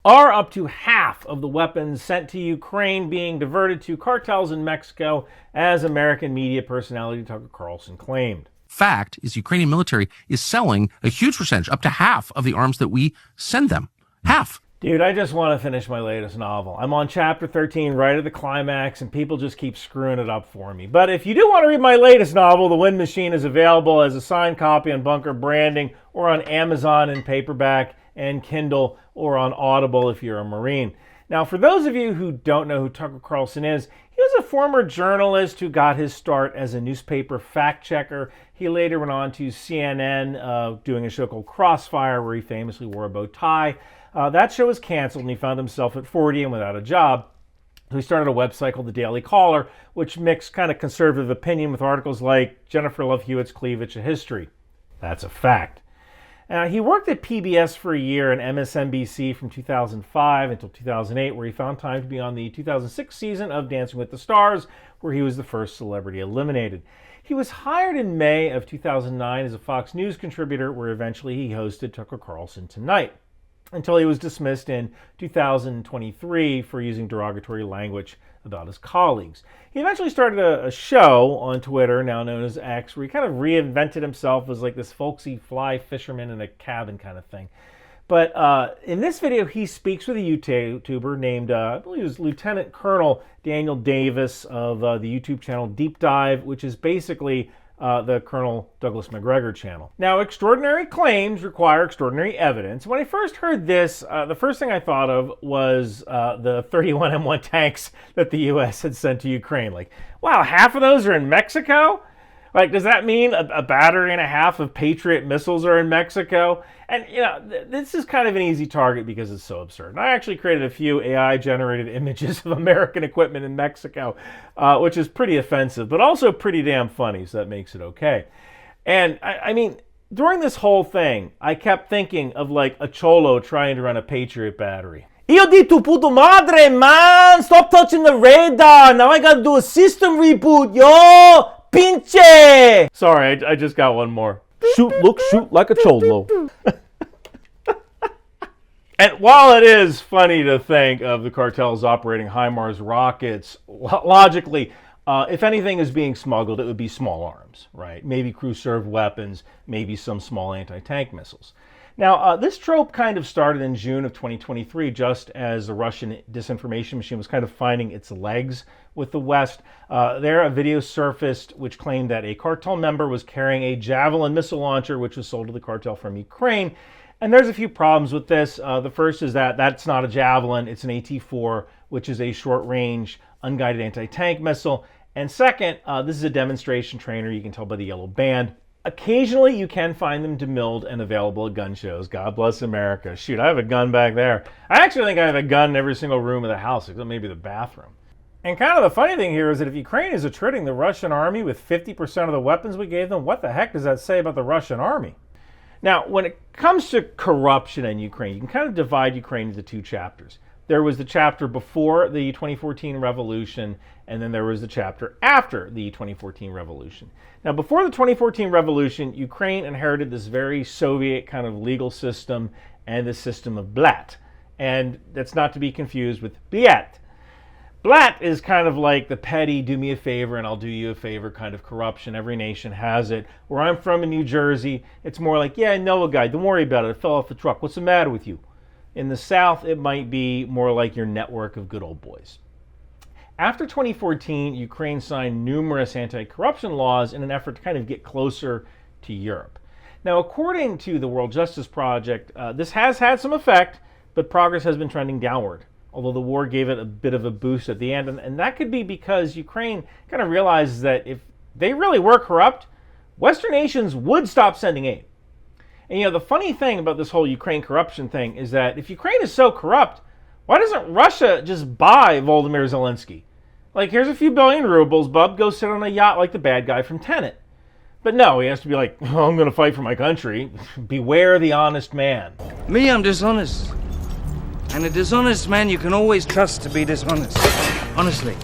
Are up to half of the weapons sent to Ukraine being diverted to cartels in Mexico, as American media personality Tucker Carlson claimed. Fact is, Ukrainian military is selling a huge percentage, up to half of the arms that we send them. Half. Dude, I just want to finish my latest novel. I'm on chapter 13, right at the climax, and people just keep screwing it up for me. But if you do want to read my latest novel, The Wind Machine, is available as a signed copy on Bunker Branding or on Amazon in paperback and Kindle, or on Audible if you're a Marine. Now, for those of you who don't know who Tucker Carlson is, he was a former journalist who got his start as a newspaper fact checker. He later went on to CNN, doing a show called Crossfire, where he famously wore a bow tie. That show was canceled, and he found himself at 40 and without a job. So he started a website called The Daily Caller, which mixed kind of conservative opinion with articles like Jennifer Love Hewitt's Cleavage of History. That's a fact. He worked at PBS for a year and MSNBC from 2005 until 2008, where he found time to be on the 2006 season of Dancing with the Stars, where he was the first celebrity eliminated. He was hired in May of 2009 as a Fox News contributor, where eventually he hosted Tucker Carlson Tonight, until he was dismissed in 2023 for using derogatory language about his colleagues. He eventually started a show on Twitter, now known as X, where he kind of reinvented himself as like this folksy fly fisherman in a cabin kind of thing. But in this video, he speaks with a YouTuber named, I believe it was Lieutenant Colonel Daniel Davis of the YouTube channel Deep Dive, which is basically the Colonel Douglas McGregor channel. Now, extraordinary claims require extraordinary evidence. When I first heard this, the first thing I thought of was the 31 M1 tanks that the U.S. had sent to Ukraine. Like, wow, half of those are in Mexico? Like, does that mean a battery and a half of Patriot missiles are in Mexico? And, you know, this is kind of an easy target because it's so absurd. And I actually created a few AI-generated images of American equipment in Mexico, which is pretty offensive, but also pretty damn funny, so that makes it okay. And, I mean, during this whole thing, I kept thinking of, like, a cholo trying to run a Patriot battery. Io di tu puto madre, man! Stop touching the radar! Now I gotta do a system reboot, yo! Pinche! Sorry, I just got one more. Shoot like a cholo. And while it is funny to think of the cartels operating HIMARS rockets, logically, if anything is being smuggled, it would be small arms, right? Maybe crew-served weapons, maybe some small anti-tank missiles. Now, this trope kind of started in June of 2023, just as the Russian disinformation machine was kind of finding its legs with the West. There, a video surfaced which claimed that a cartel member was carrying a Javelin missile launcher, which was sold to the cartel from Ukraine. And there's a few problems with this. The first is that that's not a Javelin, it's an AT-4, which is a short-range, unguided anti-tank missile. And second, this is a demonstration trainer, you can tell by the yellow band. Occasionally, you can find them demilled and available at gun shows. God bless America. Shoot, I have a gun back there. I actually think I have a gun in every single room of the house, except maybe the bathroom. And kind of the funny thing here is that if Ukraine is attriting the Russian army with 50% of the weapons we gave them, what the heck does that say about the Russian army? Now, when it comes to corruption in Ukraine, you can kind of divide Ukraine into two chapters. There was the chapter before the 2014 revolution, and then there was the chapter after the 2014 revolution. Now, before the 2014 revolution, Ukraine inherited this very Soviet kind of legal system and the system of blat. And that's not to be confused with bliat. Blat is kind of like the petty, do me a favor and I'll do you a favor kind of corruption. Every nation has it. Where I'm from in New Jersey, it's more like, yeah, I know a guy, don't worry about it, it fell off the truck. What's the matter with you? In the South, it might be more like your network of good old boys. After 2014, Ukraine signed numerous anti-corruption laws in an effort to kind of get closer to Europe. Now, according to the World Justice Project, this has had some effect, but progress has been trending downward, although the war gave it a bit of a boost at the end. And that could be because Ukraine kind of realizes that if they really were corrupt, Western nations would stop sending aid. And you know, the funny thing about this whole Ukraine corruption thing is that if Ukraine is so corrupt, why doesn't Russia just buy Volodymyr Zelensky? Like, here's a few billion rubles, bub, go sit on a yacht like the bad guy from Tenet. But no, he has to be like, oh, I'm going to fight for my country. Beware the honest man. Me, I'm dishonest. And a dishonest man you can always trust to be dishonest. Honestly,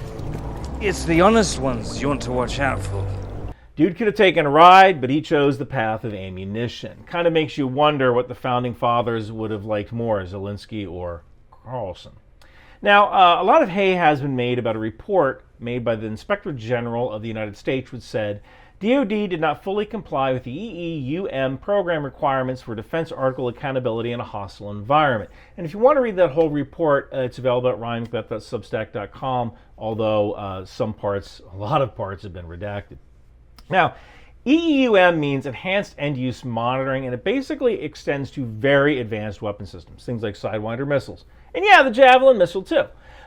it's the honest ones you want to watch out for. Dude could have taken a ride, but he chose the path of ammunition. Kind of makes you wonder what the founding fathers would have liked more, Zelensky or Carlson. Now, a lot of hay has been made about a report made by the Inspector General of the United States which said DoD did not fully comply with the EEUM program requirements for defense article accountability in a hostile environment. And if you want to read that whole report, it's available at ryanmcbeth.substack.com, although a lot of parts have been redacted. Now, EEUM means Enhanced End-Use Monitoring, and it basically extends to very advanced weapon systems, things like Sidewinder missiles. And yeah, the Javelin missile too.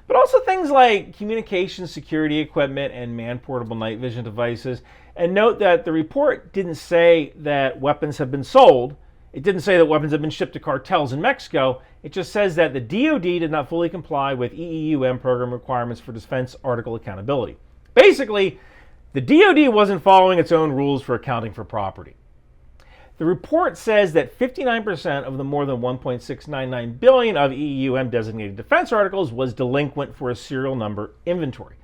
But also things like communications security equipment and man-portable night vision devices. And note that the report didn't say that weapons have been sold. It didn't say that weapons have been shipped to cartels in Mexico. It just says that the DoD did not fully comply with EEUM program requirements for defense article accountability. Basically, the DoD wasn't following its own rules for accounting for property. The report says that 59% of the more than $1.699 billion of EEUM designated defense articles was delinquent for a serial number inventory.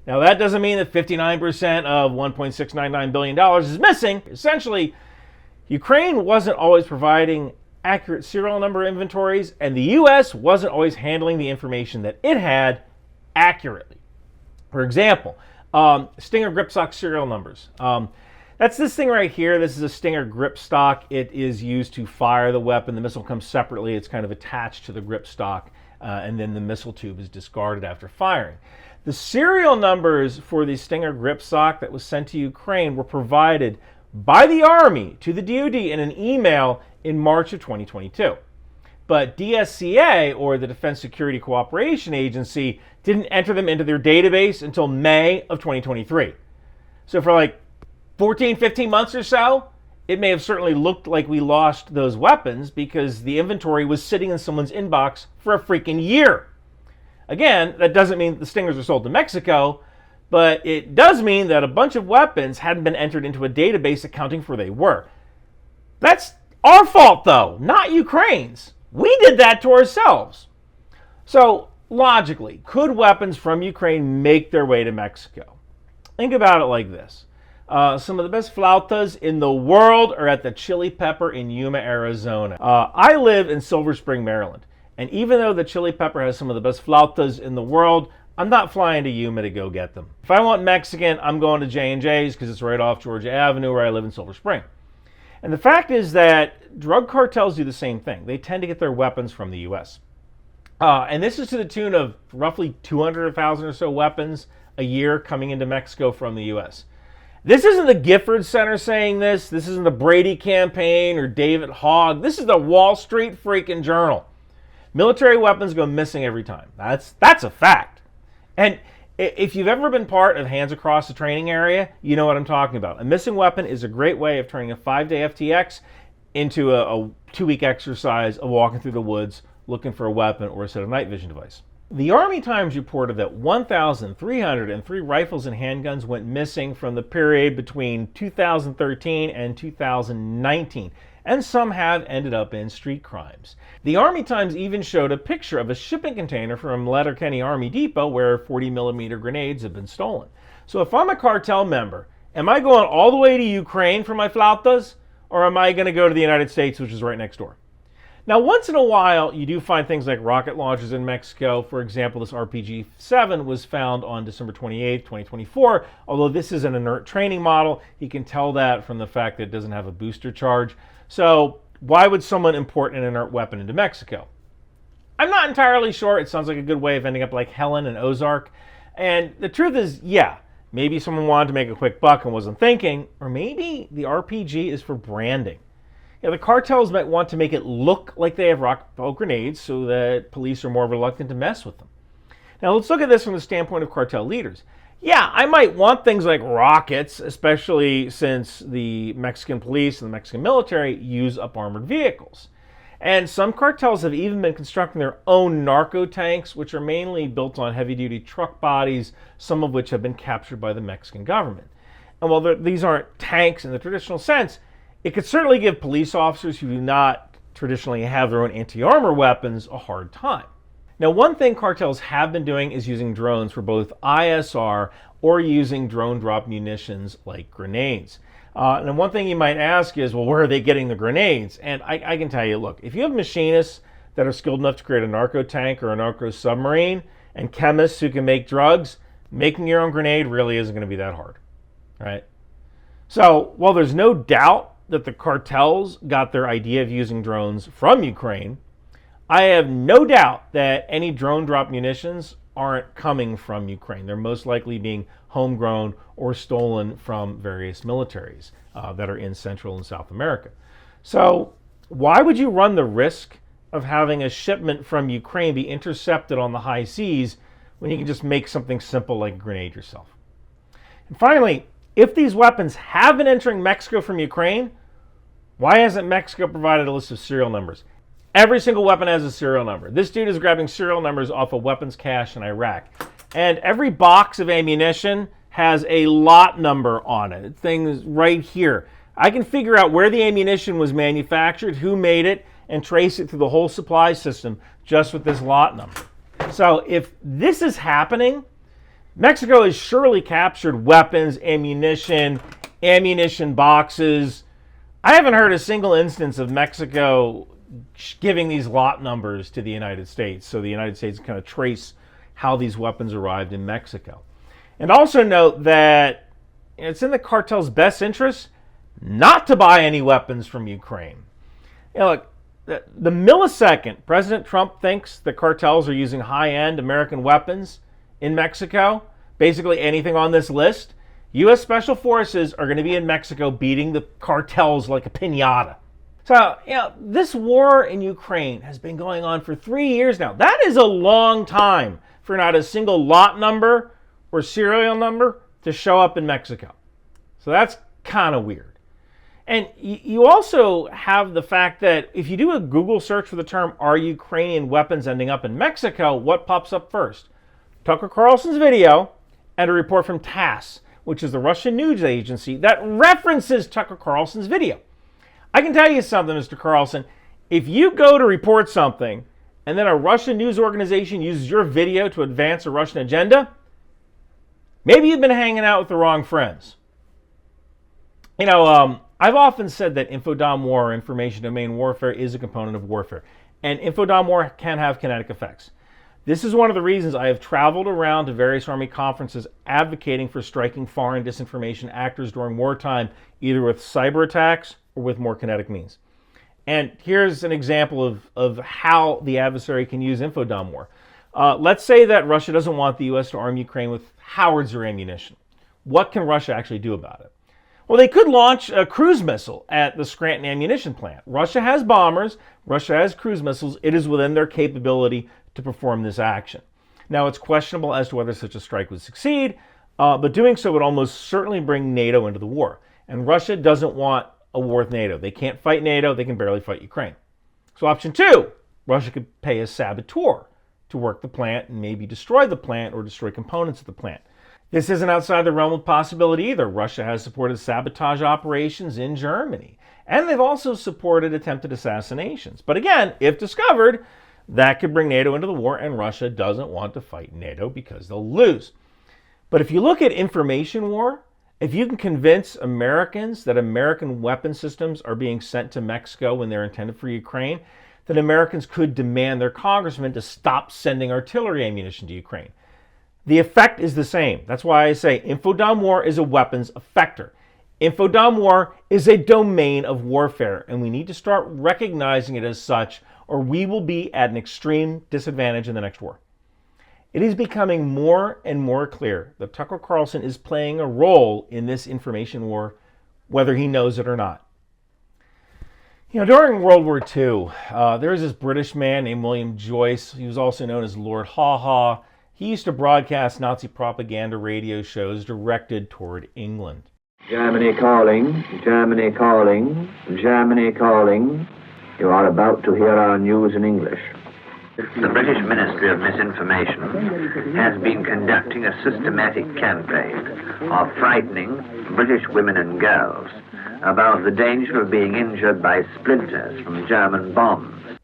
Now, that doesn't mean that 59% of $1.699 billion is missing. Essentially, Ukraine wasn't always providing accurate serial number inventories, and the U.S. wasn't always handling the information that it had accurately. For example, Stinger grip stock serial numbers. That's this thing right here. This is a Stinger grip stock. It is used to fire the weapon. The missile comes separately. It's kind of attached to the grip stock, and then the missile tube is discarded after firing. The serial numbers for the Stinger grip stock that was sent to Ukraine were provided by the Army to the DoD in an email in March of 2022. But DSCA, or the Defense Security Cooperation Agency, didn't enter them into their database until May of 2023. So for like 14, 15 months or so, it may have certainly looked like we lost those weapons because the inventory was sitting in someone's inbox for a freaking year. Again, that doesn't mean the Stingers are sold to Mexico, but it does mean that a bunch of weapons hadn't been entered into a database accounting for they were. That's our fault, though, not Ukraine's. We did that to ourselves. So, logically, could weapons from Ukraine make their way to Mexico? Think about it like this. Some of the best flautas in the world are at the Chili Pepper in Yuma, Arizona. I live in Silver Spring, Maryland. And even though the Chili Pepper has some of the best flautas in the world, I'm not flying to Yuma to go get them. If I want Mexican, I'm going to J&J's because it's right off Georgia Avenue where I live in Silver Spring. And the fact is that drug cartels do the same thing. They tend to get their weapons from the U.S. And this is to the tune of roughly 200,000 or so weapons a year coming into Mexico from the U.S. This isn't the Gifford Center saying this. This isn't the Brady campaign or David Hogg. This is the Wall Street freaking Journal. Military weapons go missing every time. That's a fact. And if you've ever been part of Hands Across the training area, you know what I'm talking about. A missing weapon is a great way of turning a 5-day FTX into a 2-week exercise of walking through the woods looking for a weapon or a set of night vision device. The Army Times reported that 1,303 rifles and handguns went missing from the period between 2013 and 2019, and some have ended up in street crimes. The Army Times even showed a picture of a shipping container from Letterkenny Army Depot where 40mm grenades have been stolen. So if I'm a cartel member, am I going all the way to Ukraine for my flautas, or am I going to go to the United States, which is right next door? Now, once in a while, you do find things like rocket launchers in Mexico. For example, this RPG-7 was found on December 28, 2024. Although this is an inert training model, you can tell that from the fact that it doesn't have a booster charge. So why would someone import an inert weapon into Mexico? I'm not entirely sure. It sounds like a good way of ending up like Helen and Ozark. And the truth is, yeah, maybe someone wanted to make a quick buck and wasn't thinking, or maybe the RPG is for branding. The cartels might want to make it look like they have rocket grenades so that police are more reluctant to mess with them. Now let's look at this from the standpoint of cartel leaders. Yeah, I might want things like rockets, especially since the Mexican police and the Mexican military use up armored vehicles. And some cartels have even been constructing their own narco tanks, which are mainly built on heavy-duty truck bodies, some of which have been captured by the Mexican government. And while these aren't tanks in the traditional sense, it could certainly give police officers who do not traditionally have their own anti-armor weapons a hard time. Now, one thing cartels have been doing is using drones for both ISR or using drone drop munitions like grenades. And one thing you might ask is, well, where are they getting the grenades? And I can tell you, look, if you have machinists that are skilled enough to create a narco tank or a narco submarine, and chemists who can make drugs, making your own grenade really isn't going to be that hard, right? So while there's no doubt that the cartels got their idea of using drones from Ukraine, I have no doubt that any drone drop munitions aren't coming from Ukraine. They're most likely being homegrown or stolen from various militaries that are in Central and South America. So why would you run the risk of having a shipment from Ukraine be intercepted on the high seas when you can just make something simple like a grenade yourself? And finally, if these weapons have been entering Mexico from Ukraine, why hasn't Mexico provided a list of serial numbers? Every single weapon has a serial number. This dude is grabbing serial numbers off a weapons cache in Iraq. And every box of ammunition has a lot number on it. Things right here. I can figure out where the ammunition was manufactured, who made it, and trace it through the whole supply system just with this lot number. So if this is happening, Mexico has surely captured weapons, ammunition boxes. I haven't heard a single instance of Mexico giving these lot numbers to the United States, so the United States can kind of trace how these weapons arrived in Mexico. And also note that it's in the cartel's best interest not to buy any weapons from Ukraine. You know, look, the millisecond President Trump thinks the cartels are using high-end American weapons in Mexico, basically anything on this list, U.S. Special Forces are going to be in Mexico beating the cartels like a piñata. So, you know, this war in Ukraine has been going on for 3 years now. That is a long time for not a single lot number or serial number to show up in Mexico. So that's kind of weird. And you also have the fact that if you do a Google search for the term, are Ukrainian weapons ending up in Mexico, what pops up first? Tucker Carlson's video and a report from TASS, which is the Russian news agency that references Tucker Carlson's video. I can tell you something, Mr. Carlson. If you go to report something and then a Russian news organization uses your video to advance a Russian agenda, maybe you've been hanging out with the wrong friends. You know, I've often said that infodom war, or information domain warfare, is a component of warfare. And infodom war can have kinetic effects. This is one of the reasons I have traveled around to various Army conferences advocating for striking foreign disinformation actors during wartime, either with cyber attacks or with more kinetic means. And here's an example of how the adversary can use infodom war. Let's say that Russia doesn't want the U.S. to arm Ukraine with howitzer ammunition. What can Russia actually do about it? Well, they could launch a cruise missile at the Scranton ammunition plant. Russia has bombers. Russia has cruise missiles. It is within their capability to perform this action. Now, it's questionable as to whether such a strike would succeed, but doing so would almost certainly bring NATO into the war. And Russia doesn't want a war with NATO. They can't fight NATO. They can barely fight Ukraine. So option two, Russia could pay a saboteur to work the plant and maybe destroy the plant or destroy components of the plant. This isn't outside the realm of possibility either. Russia has supported sabotage operations in Germany, and they've also supported attempted assassinations. But again, if discovered, that could bring NATO into the war, and Russia doesn't want to fight NATO because they'll lose. But if you look at information war, if you can convince Americans that American weapon systems are being sent to Mexico when they're intended for Ukraine, then Americans could demand their congressmen to stop sending artillery ammunition to Ukraine. The effect is the same. That's why I say infodom war is a weapons effector. Infodom war is a domain of warfare, and we need to start recognizing it as such, or we will be at an extreme disadvantage in the next war. It is becoming more and more clear that Tucker Carlson is playing a role in this information war, whether he knows it or not. You know, during World War II, there was this British man named William Joyce. He was also known as Lord Haw Haw. He used to broadcast Nazi propaganda radio shows directed toward England. Germany calling, Germany calling, Germany calling. You are about to hear our news in English. The British Ministry of Misinformation has been conducting a systematic campaign of frightening British women and girls about the danger of being injured by splinters from German bombs.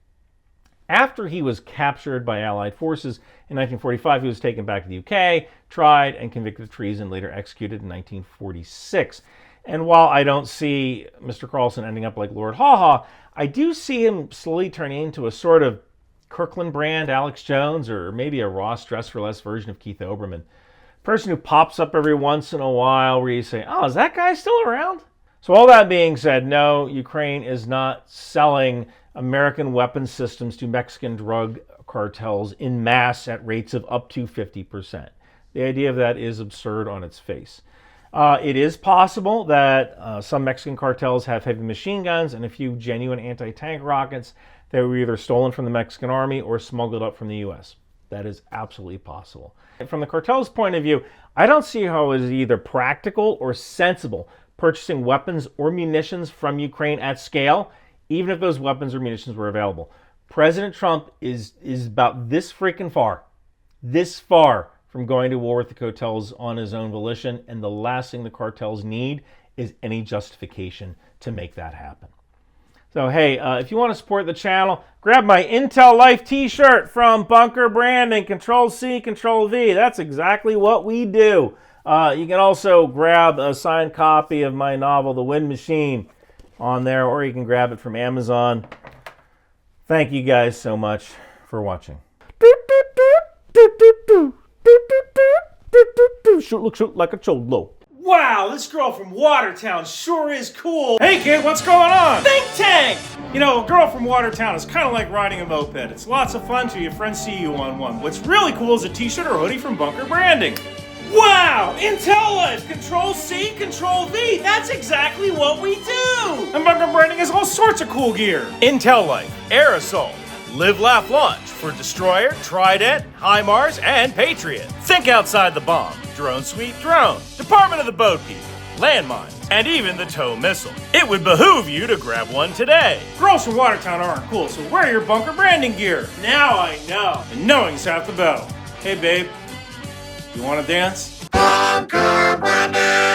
After he was captured by Allied forces in 1945, he was taken back to the UK, tried, and convicted of treason, later executed in 1946. And while I don't see Mr. Carlson ending up like Lord Haw Haw, I do see him slowly turning into a sort of Kirkland brand Alex Jones, or maybe a Ross Dress for Less version of Keith Olbermann. Person who pops up every once in a while where you say, oh, is that guy still around? So all that being said, no, Ukraine is not selling American weapons systems to Mexican drug cartels in mass at rates of up to 50%. The idea of that is absurd on its face. It is possible that some Mexican cartels have heavy machine guns and a few genuine anti-tank rockets that were either stolen from the Mexican army or smuggled up from the U.S. That is absolutely possible. From the cartel's point of view, I don't see how it is either practical or sensible purchasing weapons or munitions from Ukraine at scale, even if those weapons or munitions were available. President Trump is about this freaking far from going to war with the cartels on his own volition, and the last thing the cartels need is any justification to make that happen. So hey, if you want to support the channel, grab my Intel Life t-shirt from Bunker Branding, Control-C, Control-V. That's exactly what we do. You can also grab a signed copy of my novel, The Wind Machine, on there, or you can grab it from Amazon. Thank you guys so much for watching. Shoot like a cholo. Wow, this girl from Watertown sure is cool. Hey kid, what's going on? Think tank! You know, a girl from Watertown is kind of like riding a moped. It's lots of fun till your friends see you on one. What's really cool is a t-shirt or hoodie from Bunker Branding. Wow! Intel Life! Control-C, Control-V! That's exactly what we do! And Bunker Branding has all sorts of cool gear. Intel Life, Air Assault, Live, Laugh, Launch for Destroyer, Trident, HIMARS, and Patriot. Think outside the bomb. Drone Sweep Drone, Department of the Boat People, landmines, and even the tow missile. It would behoove you to grab one today. Girls from Watertown aren't cool, so wear your Bunker Branding gear. Now I know. And knowing's half the battle. Hey babe, you wanna dance? Bunker Branding!